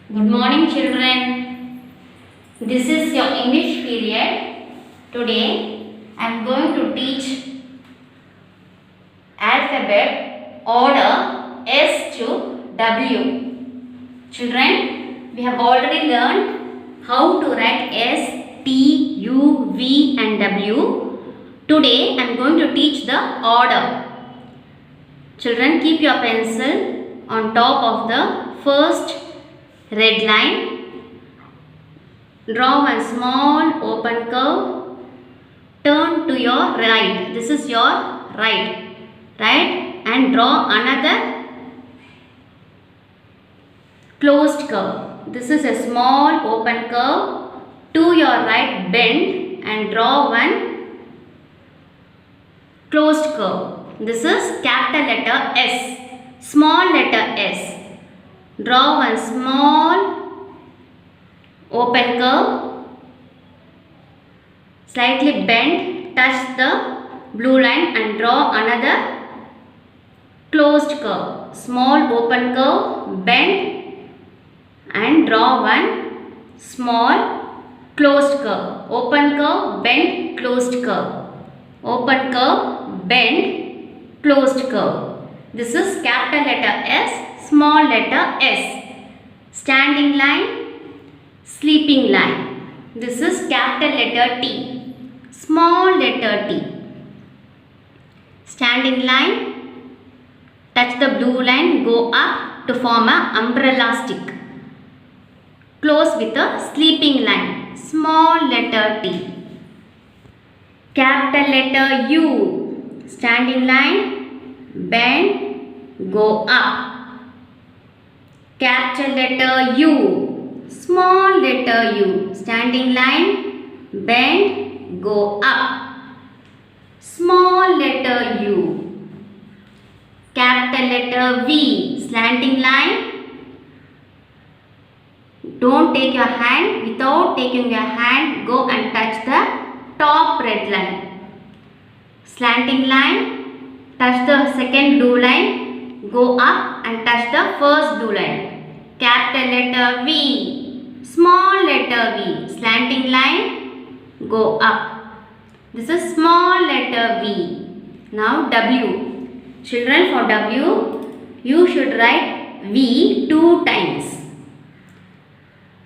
Good morning, children. This is your English period. Today I am going to teach alphabet order S to W. Children, we have already learned how to write S, T, U, V and W. Today I am going to teach the order. Children, keep your pencil on top of the first red line. Draw one small open curve. Turn to your right. This is your right. Right? And draw another closed curve. This is a small open curve. To your right, bend and draw one closed curve. This is capital letter S. Small letter S. Draw one small open curve, slightly bend, touch the blue line and draw another closed curve. Small open curve, bend and draw one small closed curve. Open curve, bend, closed curve. Open curve, bend, closed curve. This is capital letter S. Small letter S. Standing line, sleeping line. This is capital letter T. Small letter T. Standing line, touch the blue line, go up to form an umbrella stick. Close with a sleeping line. Small letter T. Capital letter U. Standing line, bend, go up. Capital letter U, small letter U, standing line, bend, go up. Small letter U. Capital letter V, slanting line. Don't take your hand. Without taking your hand, go and touch the top red line. Slanting line, touch the second blue line. Go up and touch the first blue line. Capital letter V. Small letter V. Slanting line. Go up. This is small letter V. Now W. Children, for W, you should write V 2 times.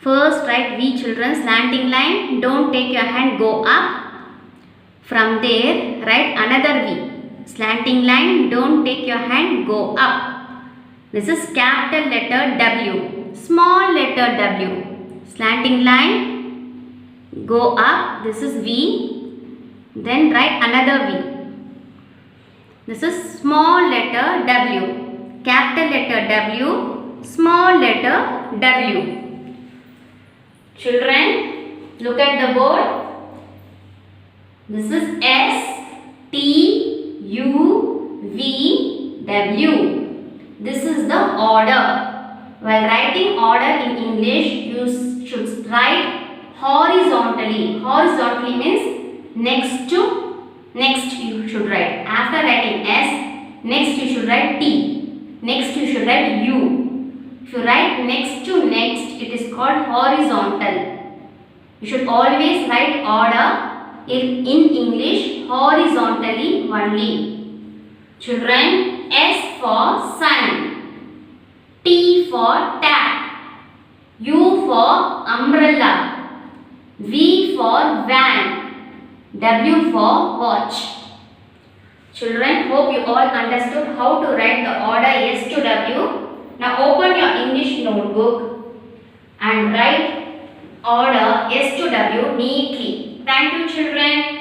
First write V, children. Slanting line. Don't take your hand. Go up. From there, write another V. Slanting line, don't take your hand, go up. This is capital letter W. Small letter W. Slanting line, go up. This is V. Then write another V. This is small letter W. Capital letter W. Small letter W. Children, look at the board. This is S, T, U, V, W. This is the order. While writing order in English, you should write horizontally. Horizontally means next you should write. After writing S, next you should write T. Next you should write U. If you write next to next, it is called horizontal. You should always write order in English horizontally only. Children, S for sun, T for tap, U for umbrella, V for van, W for watch. Children, hope you all understood how to write the order S to W. Now open your English notebook and write order S to W neatly. Thank you, children.